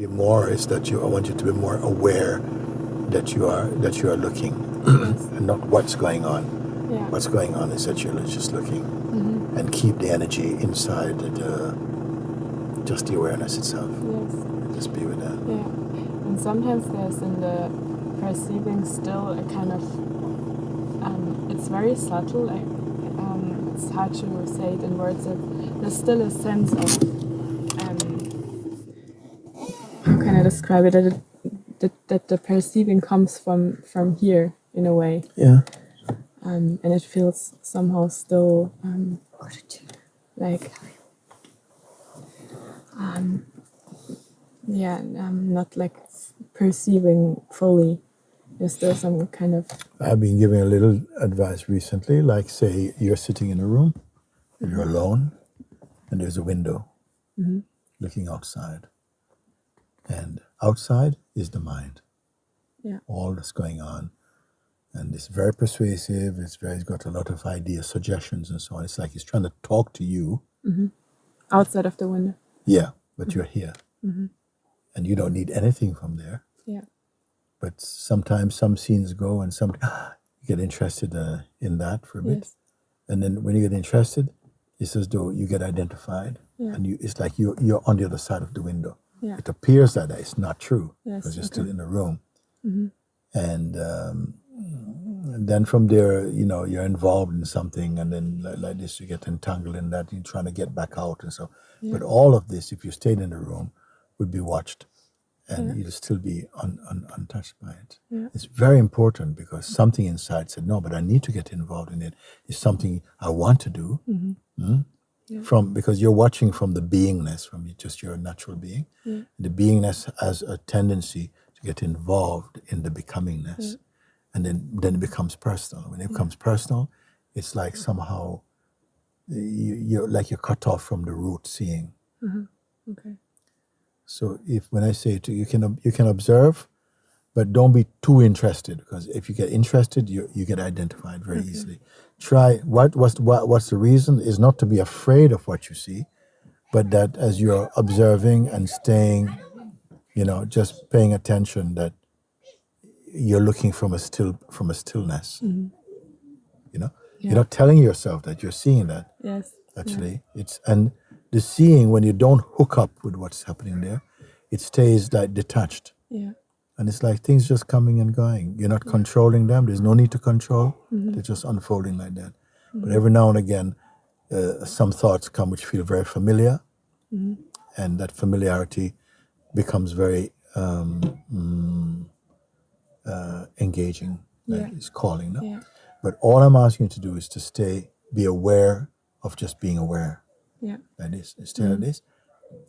be more is that I want you to be more aware that you are looking, and not what's going on. Yeah. What's going on is that you're just looking, and keep the energy inside just the awareness itself. Yes. Just be with that. Yeah. And sometimes there's in the perceiving still a kind of it's very subtle. Like it's hard to say it in words. That there's still a sense of how can I describe it? That the perceiving comes from here in a way. Yeah. And it feels somehow still like not like perceiving fully. There's still some kind of... I've been giving a little advice recently, like say you're sitting in a room, you're alone, and there's a window looking outside. And outside is the mind. Yeah. All that's going on. And it's very persuasive, it's got a lot of ideas, suggestions and so on. It's like it's trying to talk to you. Outside of the window. Yeah, but you're here. And you don't need anything from there. Yeah. But sometimes some scenes go and you get interested in that for a bit. Yes. And then when you get interested, it's as though you get identified. Yeah. And it's like you're on the other side of the window. Yeah. It appears that it's not true, Yes, because you're still in the room. Mm-hmm. And then from there, you're involved in something, and then like this, you get entangled in that, you're trying to get back out and so. Yeah. But all of this, if you stayed in the room, would be watched, and you'd still be untouched by it. Yeah. It's very important, because something inside said, no, but I need to get involved in it. It's something I want to do. Yeah. Because you're watching from the beingness, from just your natural being. Yeah. The beingness has a tendency to get involved in the becomingness. Yeah. And then it becomes personal. When it becomes personal, it's like somehow you're cut off from the root seeing. Okay. So when I say to you, you can observe, but don't be too interested, because if you get interested, you get identified very easily. Try what's the reason is not to be afraid of what you see, but that as you're observing and staying, just paying attention, that you're looking from a stillness. You're not telling yourself that you're seeing that. Yes. Actually, and the seeing, when you don't hook up with what's happening there, it stays like detached. Yeah. And it's like things just coming and going. You're not controlling them. There's no need to control. They're just unfolding like that. But every now and again, some thoughts come which feel very familiar, and that familiarity becomes very engaging. Like it's calling. No? Yeah. But all I'm asking you to do is to be aware of just being aware. Yeah. Like this, stay like this.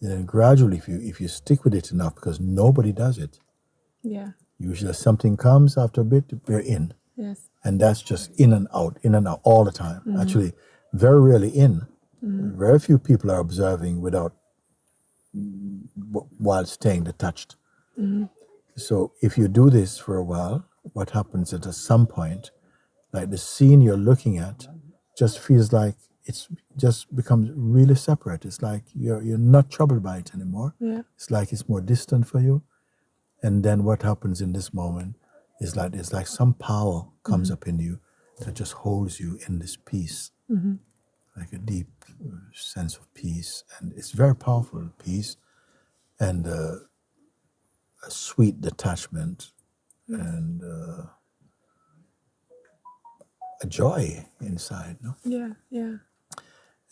And then gradually, if you stick with it enough, because nobody does it. Yeah. Usually something comes after a bit, we're in. Yes. And that's just in and out all the time. Actually, very rarely in. Very few people are observing while staying detached. So if you do this for a while, what happens is at some point, like the scene you're looking at just feels like it's just becomes really separate. It's like you're not troubled by it anymore. Yeah. It's like it's more distant for you. And then what happens in this moment is like it's like some power comes up in you that just holds you in this peace, like a deep sense of peace. And it's very powerful, peace, and a sweet detachment, and a joy inside. No? Yeah. Yeah.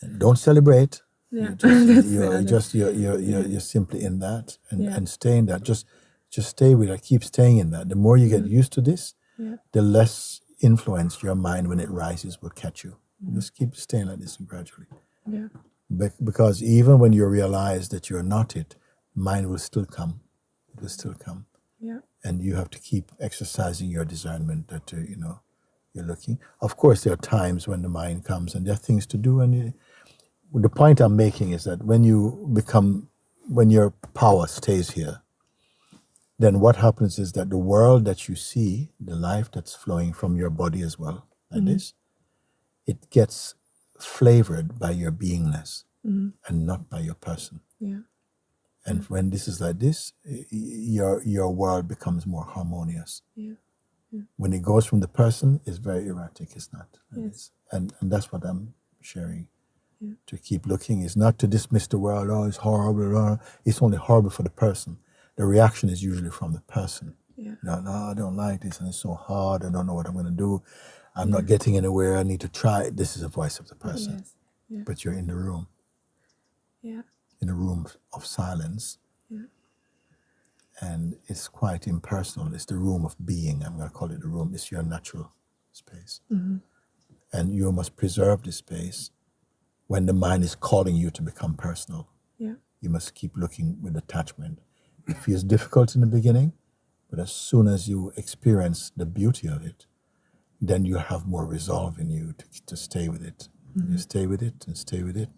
And don't celebrate. Yeah. You're simply in that, and stay in that. Just stay with it. Keep staying in that. The more you get used to this, the less influence your mind when it rises will catch you. Just keep staying like this gradually. Yeah. Because even when you realize that you're not it, mind will still come. It will still come. Yeah. And you have to keep exercising your discernment that you're looking. Of course, there are times when the mind comes and there are things to do. And the point I'm making is that when your power stays here, then what happens is that the world that you see, the life that's flowing from your body as well, like this, it gets flavored by your beingness and not by your person. Yeah. And when this is like this, your world becomes more harmonious. Yeah. When it goes from the person, it's very erratic. It's not. Yes. And that's what I'm sharing. To keep looking is not to dismiss the world. Oh, it's horrible. It's only horrible for the person. The reaction is usually from the person. Yeah. No, I don't like this, and it's so hard. I don't know what I'm going to do. I'm not getting anywhere. I need to try. This is the voice of the person. Yes. Yeah. But you're in the room. Yeah. In a room of silence. Yeah. And it's quite impersonal. It's the room of being. I'm going to call it the room. It's your natural space. And you must preserve this space when the mind is calling you to become personal. Yeah. You must keep looking with attachment. It feels difficult in the beginning, but as soon as you experience the beauty of it, then you have more resolve in you to stay with it. You stay with it and stay with it.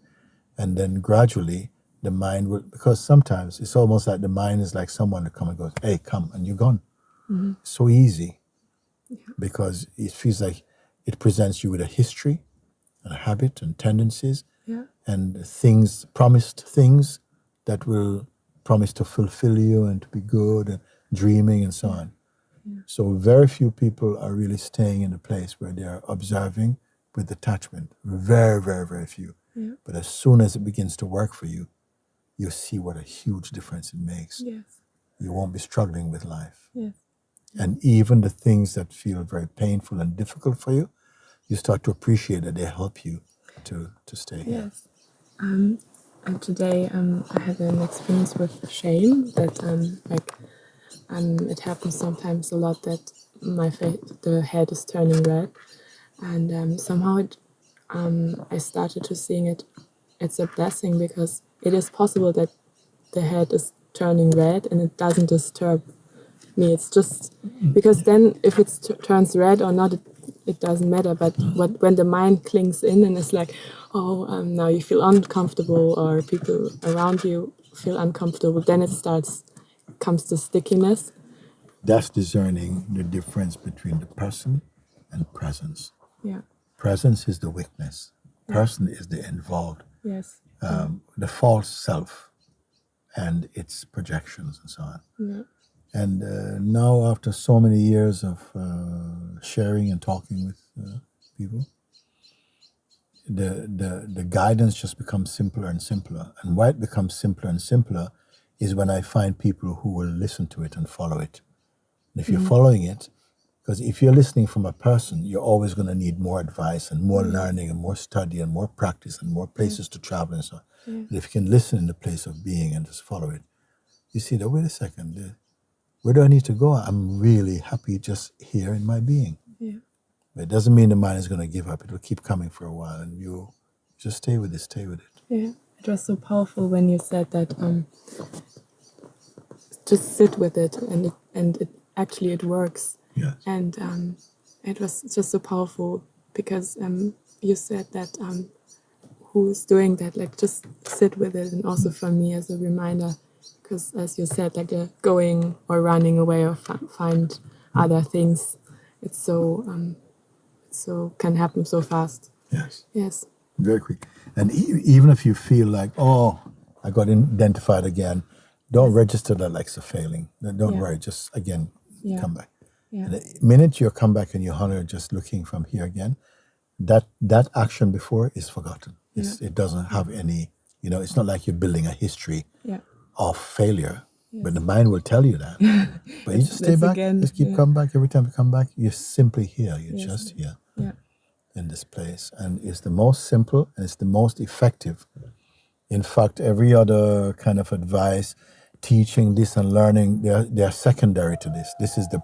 And then gradually the mind will, because sometimes it's almost like the mind is like someone that comes and goes, hey, come, and you're gone. It's so easy because it feels like it presents you with a history and a habit and tendencies and things, promised things that will promise to fulfill you and to be good and dreaming and so on. So very few people are really staying in a place where they are observing with detachment. Very, very, very few. But as soon as it begins to work for you, you'll see what a huge difference it makes. Yes. You won't be struggling with life. Yes. And even the things that feel very painful and difficult for you, you start to appreciate that they help you to stay here. Yes. And today I had an experience with shame that it happens sometimes a lot that the head is turning red, and somehow I started to seeing it. It's a blessing because it is possible that the head is turning red and it doesn't disturb me. It's just because then if it turns red or not, it doesn't matter. But when the mind clings in and it's like, now you feel uncomfortable or people around you feel uncomfortable, then comes the stickiness. That's discerning the difference between the person and presence. Yeah. Presence is the weakness. Person is the involved. Yes. The false self and its projections and so on. Yeah. And now after so many years of sharing and talking with people, the guidance just becomes simpler and simpler. And why it becomes simpler and simpler is when I find people who will listen to it and follow it. And if you're following it, because if you're listening from a person, you're always going to need more advice and more learning and more study and more practice and more places to travel and so on. But if you can listen in the place of being and just follow it, you see that, wait a second, where do I need to go? I'm really happy just here in my being. Yeah. But it doesn't mean the mind is going to give up. It will keep coming for a while and you just stay with it, stay with it. Yeah. It was so powerful when you said that just sit with it and it actually it works. Yes. And it was just so powerful because you said that who's doing that, like just sit with it, and also for me as a reminder, because as you said, like going or running away or find other things, it's so can happen so fast. Yes. Yes. Very quick. And even if you feel like, I got identified again, don't register that like it's a failing. Don't worry. Just again, come back. Yeah. And the minute you come back and you honor just looking from here again, that action before is forgotten. It doesn't have any, it's not like you're building a history of failure. Yes. But the mind will tell you that. But you just stay back. Just keep coming back. Every time you come back, you're simply here. You're just here in this place. And it's the most simple and it's the most effective. In fact, every other kind of advice, teaching this and learning, they're secondary to this. This is the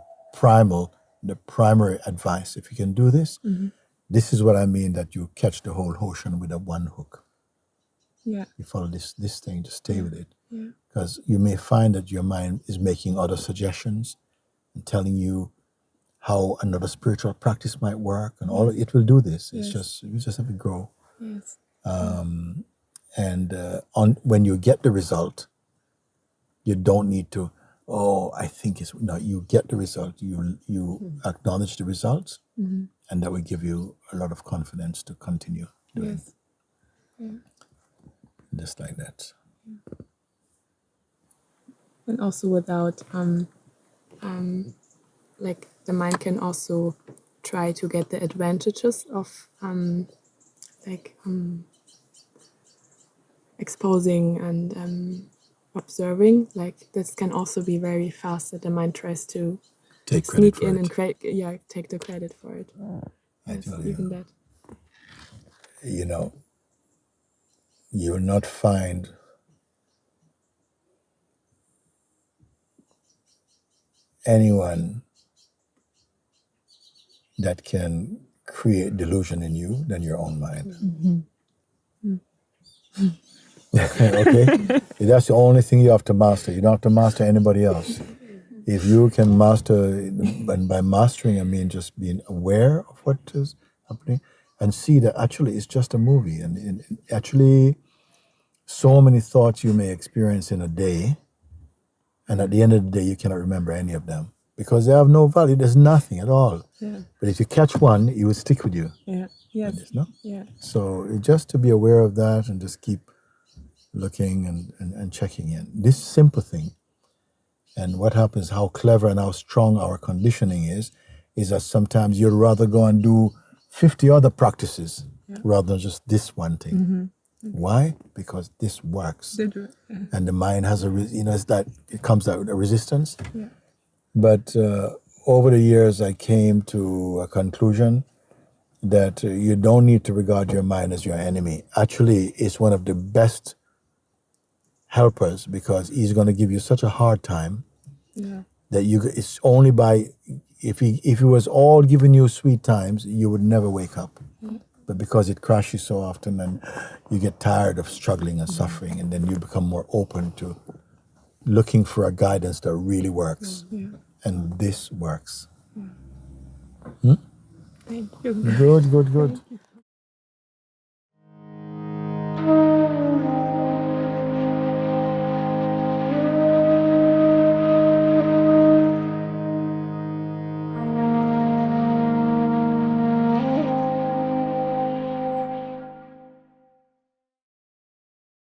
primary advice. If you can do this, this is what I mean that you catch the whole ocean with a one hook. Yeah. You follow this thing, just stay with it. Because you may find that your mind is making other suggestions and telling you how another spiritual practice might work, and all it will do this. It's just you just have to grow. Yes. When you get the result, you don't need to. I think it's no. You get the result. You acknowledge the results, and that will give you a lot of confidence to continue doing. Yes. Yeah. Just like that. And also without, like the mind can also try to get the advantages of exposing and observing. Like this can also be very fast that the mind tries to Take sneak credit for in it. and take the credit for it. I Yes, tell even you, that. you know, you will not find anyone that can create delusion in you than your own mind. Okay? That's the only thing you have to master. You don't have to master anybody else. If you can master, and by mastering I mean just being aware of what is happening and see that actually it's just a movie, and actually so many thoughts you may experience in a day, and at the end of the day you cannot remember any of them because they have no value. There's nothing at all. Yeah. But if you catch one, it will stick with you. Yeah. Yes. No? Yeah. So just to be aware of that and just keep looking and checking in. This simple thing. And what happens, how clever and how strong our conditioning is that sometimes you'd rather go and do 50 other practices rather than just this one thing. Mm-hmm. Why? Because this works. And the mind has it's that it comes out with a resistance. Yeah. But over the years, I came to a conclusion that you don't need to regard your mind as your enemy. Actually, it's one of the best helpers because he's going to give you such a hard time that it's only by if he was all giving you sweet times, you would never wake up. But because it crashes so often and you get tired of struggling and suffering, and then you become more open to looking for a guidance that really works. And this works. Thank you. Good.